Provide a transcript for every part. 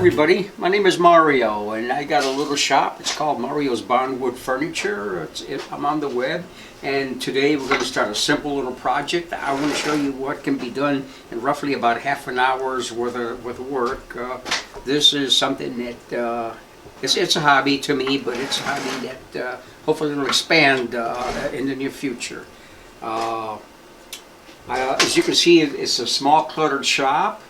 everybody, my name is Mario and I got a little shop. It's called Mario's Barnwood Furniture. I'm on the web, and today we're going to start a simple little project. I want to show you what can be done in roughly about half an hour's worth of work. This is something that it's a hobby to me, but it's a hobby that hopefully will expand in the near future. As you can see, it's a small cluttered shop.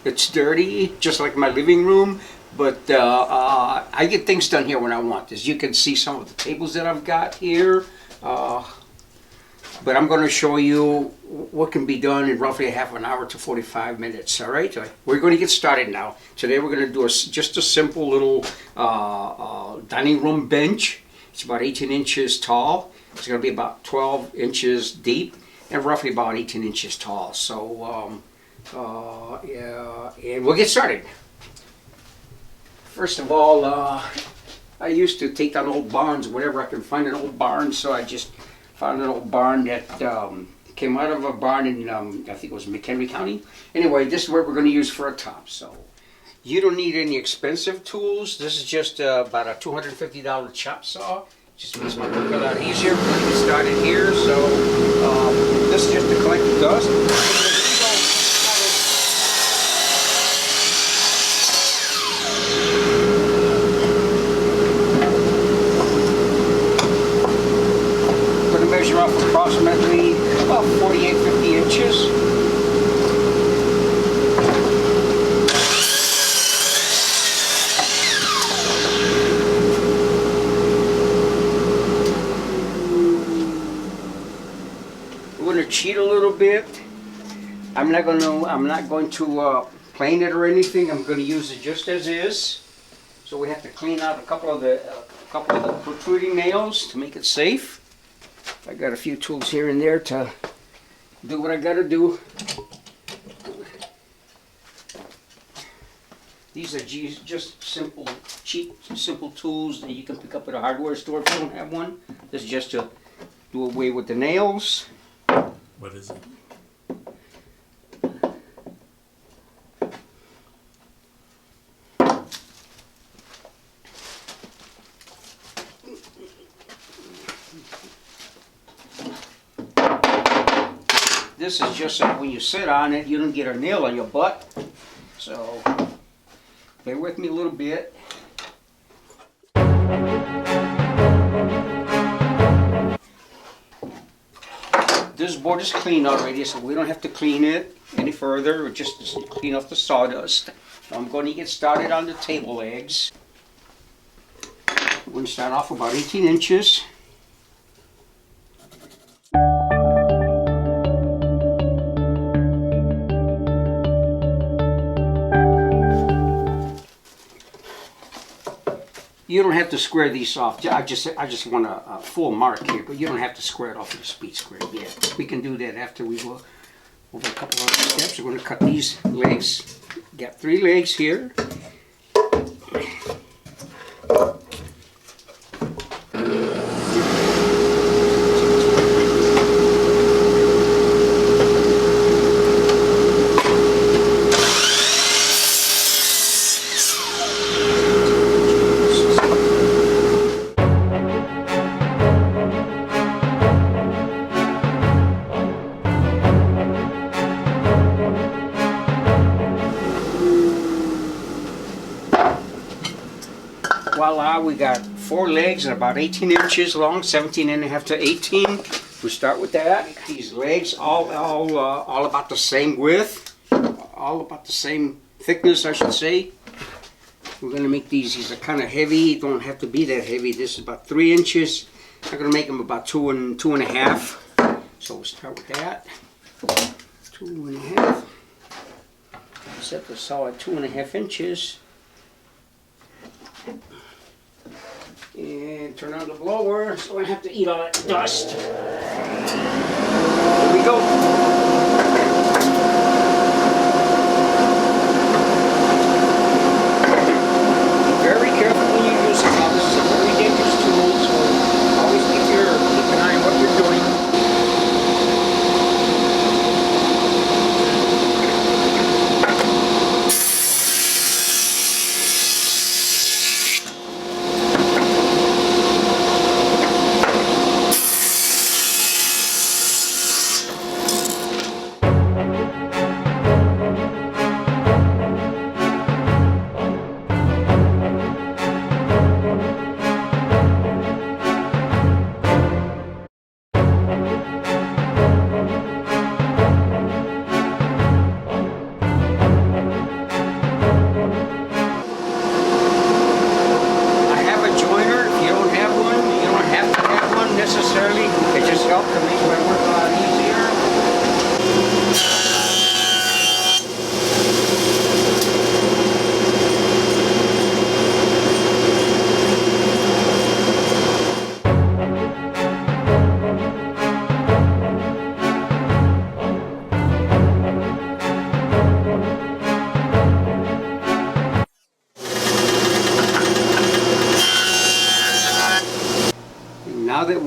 It's dirty, just like my living room, but I get things done here when I want. As you can see, some of the tables that I've got here, but I'm going to show you what can be done in roughly a half an hour to 45 minutes. All right, we're going to get started now. Today we're going to do just a simple little dining room bench. It's about 18 inches tall. It's going to be about 12 inches deep and roughly about 18 inches tall. So and we'll get started. First of all, I used to take down old barns whenever I could find an old barn, so I just found an old barn that came out of a barn in, I think it was McHenry County. Anyway, this is what we're going to use for a top. So you don't need any expensive tools. This is just about a $250 chop saw. Just makes my work a lot easier. We're going to get started here. So this is just to collect the dust. Approximately about 48-50 inches. We're going to cheat a little bit. I'm not going to plane it or anything. I'm going to use it just as is. So we have to clean out a couple of the protruding nails to make it safe. I got a few tools here and there to do what I got to do. These are just simple, cheap, simple tools that you can pick up at a hardware store if you don't have one. This is just to do away with the nails. What is it? This is just so when you sit on it, you don't get a nail on your butt. So, bear with me a little bit. This board is clean already, so we don't have to clean it any further. Just clean off the sawdust. So I'm going to get started on the table legs. We're going to start off about 18 inches. You don't have to square these off. I just want a full mark here, but you don't have to square it off with a speed square yet. We can do that after we go over a couple of steps. We're going to cut these legs. Got 3 legs here. Voila, we got 4 legs and about 18 inches long, 17 and a half to 18. We start with that. These legs all about the same width, all about the same thickness, I should say. We're going to make these are kind of heavy, don't have to be that heavy. This is about 3 inches. I'm going to make them about 2 and a half. So we'll start with that. 2 and a half. Set the saw at 2 and a half inches. And turn on the blower so I don't have to eat all that dust. Here we go. Very careful when you use it. Now, this is a very dangerous tool, so always keep an eye on what you're doing.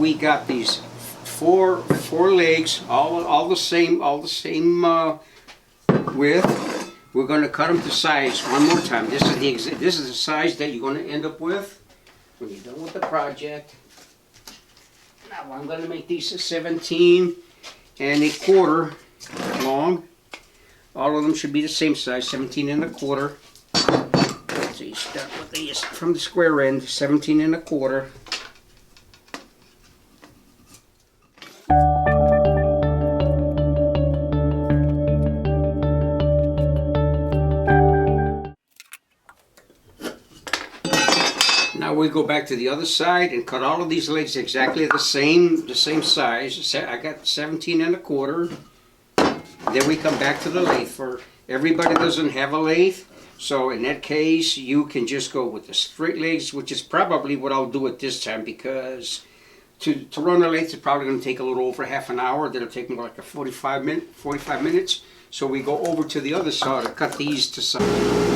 we got these four legs, all the same width. We're going to cut them to size one more time. This is the size that you're going to end up with when you're done with the project. Now I'm going to make these 17 and a quarter long. All of them should be the same size, 17 and a quarter. So you start with these from the square end, 17 and a quarter. Now we go back to the other side and cut all of these legs exactly the same size. I got 17 and a quarter. Then we come back to the lathe. For everybody doesn't have a lathe, so in that case you can just go with the straight legs, which is probably what I'll do at this time, because to run a lathe is probably going to take a little over half an hour. That'll take me like a 45 minutes. So we go over to the other side to cut these to size.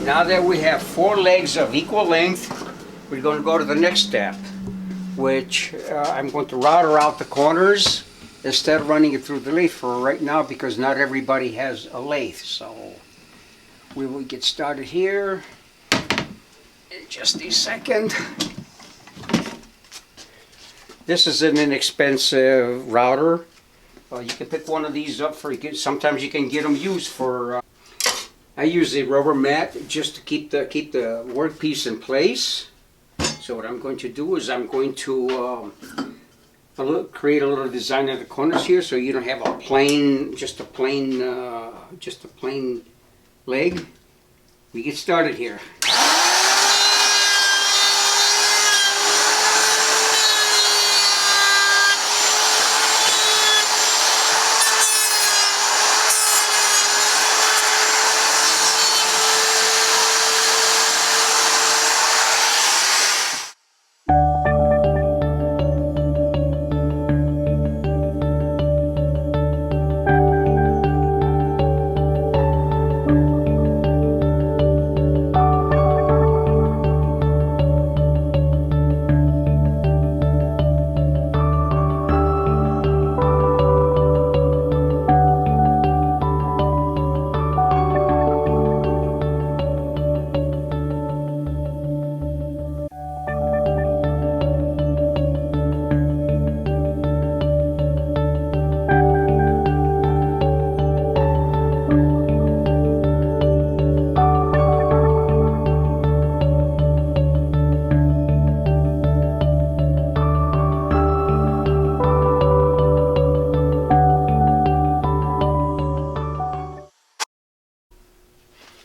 Now that we have four legs of equal length, we're going to go to the next step, which I'm going to router out the corners instead of running it through the lathe for right now, because not everybody has a lathe. So we will get started here in just a second. This is an inexpensive router. You can pick one of these up for, sometimes you can get them used for I use a rubber mat just to keep the workpiece in place. So what I'm going to do is I'm going to create a little design at the corners here, so you don't have a plain, just a plain leg. We get started here.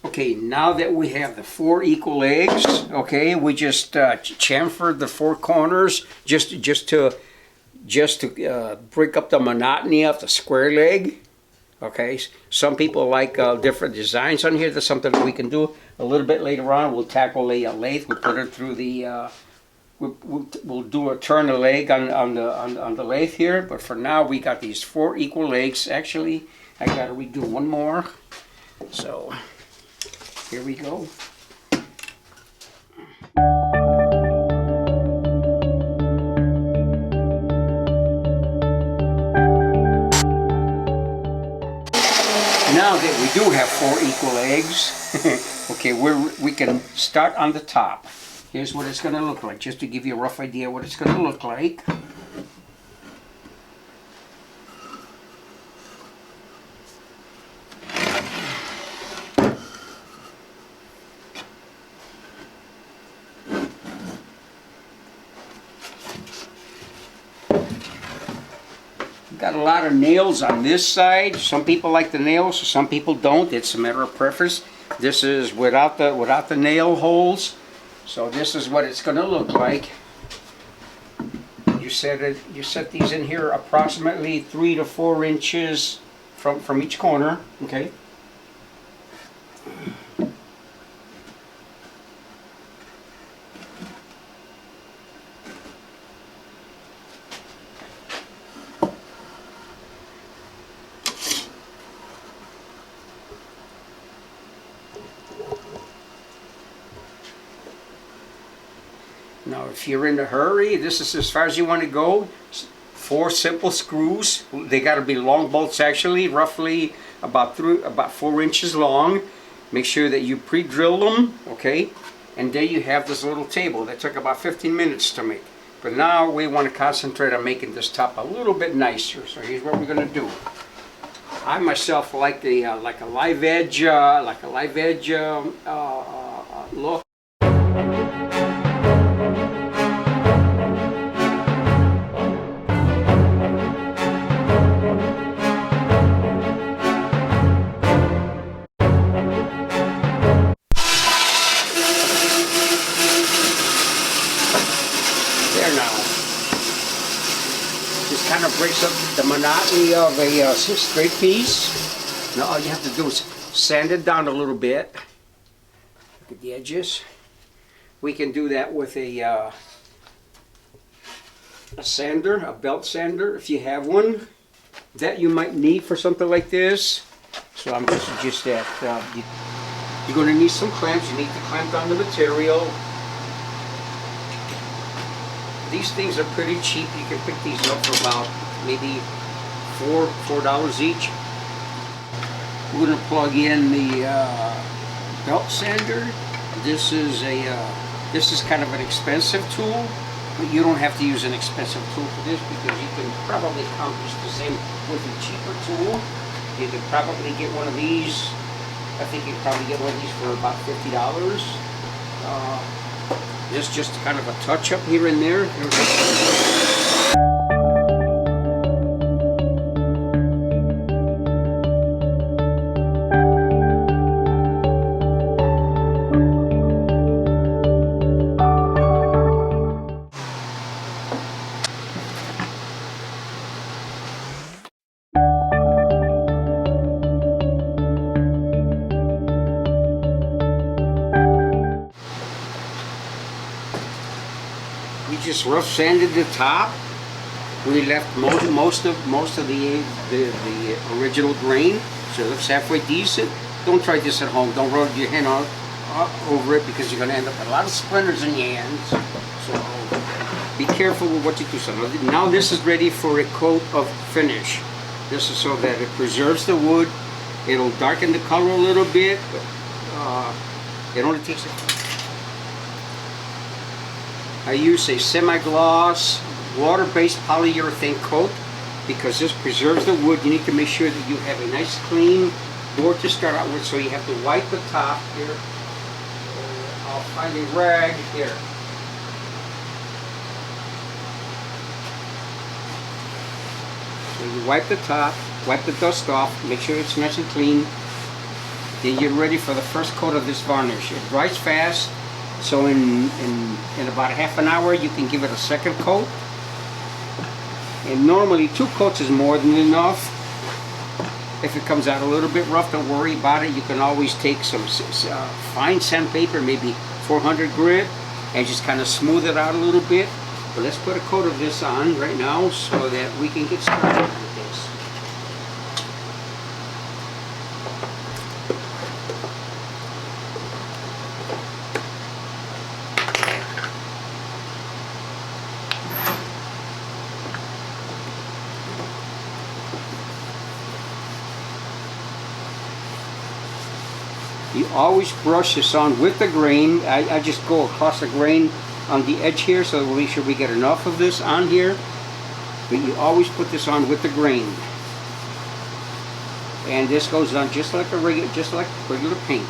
Okay, now that we have the four equal legs, okay, we just chamfered the four corners just to break up the monotony of the square leg. Okay, some people like different designs on here. That's something that we can do a little bit later on. We'll tackle a lathe. We'll put it through the. We'll do a turn a leg on the lathe here. But for now, we got these four equal legs. Actually, I got to redo one more. So. Here we go. Now that we do have four equal legs, okay, we can start on the top. Here's what it's going to look like, just to give you a rough idea what it's going to look like. Got a lot of nails on this side. Some people like the nails, some people don't. It's a matter of preference. This is without the nail holes. So this is what it's going to look like. You set these in here approximately 3 to 4 inches from each corner. Okay. Now, if you're in a hurry, this is as far as you want to go. 4 simple screws. They got to be long bolts, actually, roughly about 4 inches long. Make sure that you pre-drill them, okay? And there you have this little table that took about 15 minutes to make. But now we want to concentrate on making this top a little bit nicer. So here's what we're going to do. I myself like the like a live edge look. Kind of breaks up the monotony of a straight piece. Now all you have to do is sand it down a little bit. Look at the edges. We can do that with a sander, a belt sander, if you have one. That you might need for something like this. So I'm going to suggest that you're going to need some clamps. You need to clamp down the material. These things are pretty cheap. You can pick these up for about maybe $4 each. We're going to plug in the belt sander. This is kind of an expensive tool, but you don't have to use an expensive tool for this because you can probably accomplish the same with a cheaper tool. You could probably get one of these. I think you could probably get one of these for about $50. This just kind of a touch-up here and there. We just rough sanded the top. We left most of the original grain, so it looks halfway decent. Don't try this at home. Don't rub your hand over it because you're going to end up with a lot of splinters in your hands. So be careful with what you do. So now this is ready for a coat of finish. This is so that it preserves the wood. It'll darken the color a little bit. It only takes I use a semi-gloss, water-based polyurethane coat because this preserves the wood. You need to make sure that you have a nice clean board to start out with, so you have to wipe the top here. I'll find a rag here. So you wipe the top, wipe the dust off, make sure it's nice and clean. Then you're ready for the first coat of this varnish. It dries fast. So in about half an hour you can give it a second coat. And normally 2 coats is more than enough. If it comes out a little bit rough, don't worry about it. You can always take some fine sandpaper, maybe 400 grit, and just kind of smooth it out a little bit. But let's put a coat of this on right now so that we can get started with this. You always brush this on with the grain. I just go across the grain on the edge here, so we'll make sure we get enough of this on here. But you always put this on with the grain. And this goes on just like regular paint.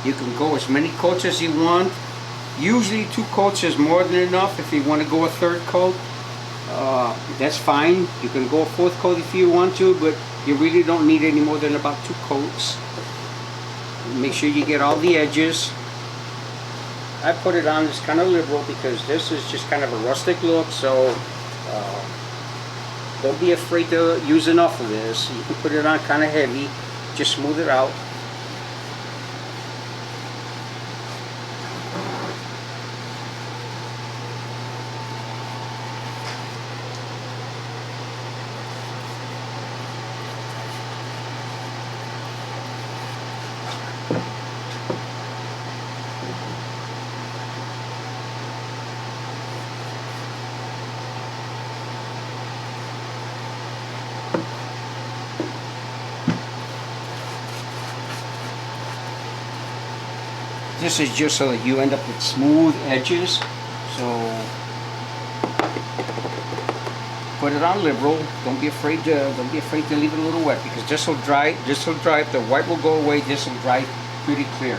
You can go as many coats as you want. Usually 2 coats is more than enough. If you want to go a 3rd coat, that's fine. You can go a 4th coat if you want to, but you really don't need any more than about 2 coats. Make sure you get all the edges. I put it on this kind of liberal because this is just kind of a rustic look, so don't be afraid to use enough of this. You can put it on kind of heavy, just smooth it out. This is just so that you end up with smooth edges. So put it on liberal. Don't be afraid to leave it a little wet, because this will dry. This will dry. The white will go away. This will dry pretty clear.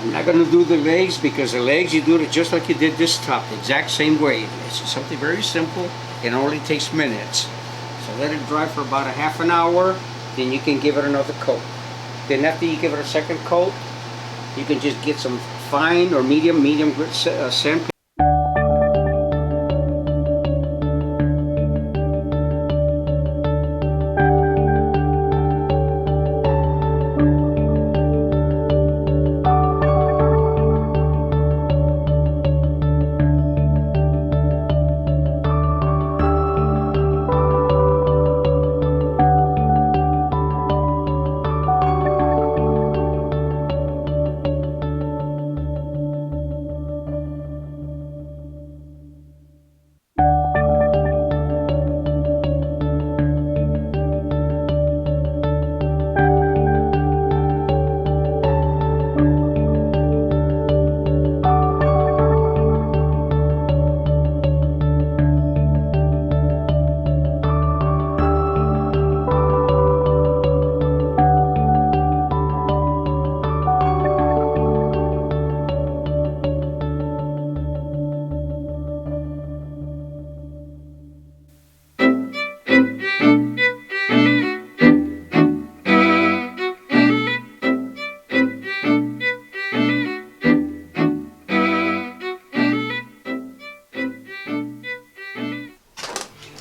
I'm not going to do the legs, because the legs you do it just like you did this top, the exact same way. It's just something very simple. It only takes minutes. So let it dry for about a half an hour, then you can give it another coat. Then after you give it a second coat, you can just get some fine or medium grit sandpaper.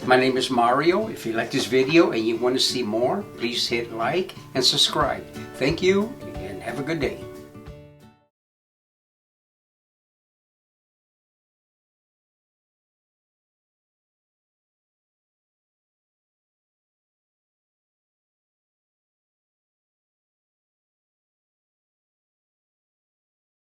My name is Mario. If you like this video and you want to see more, please hit like and subscribe. Thank you and have a good day.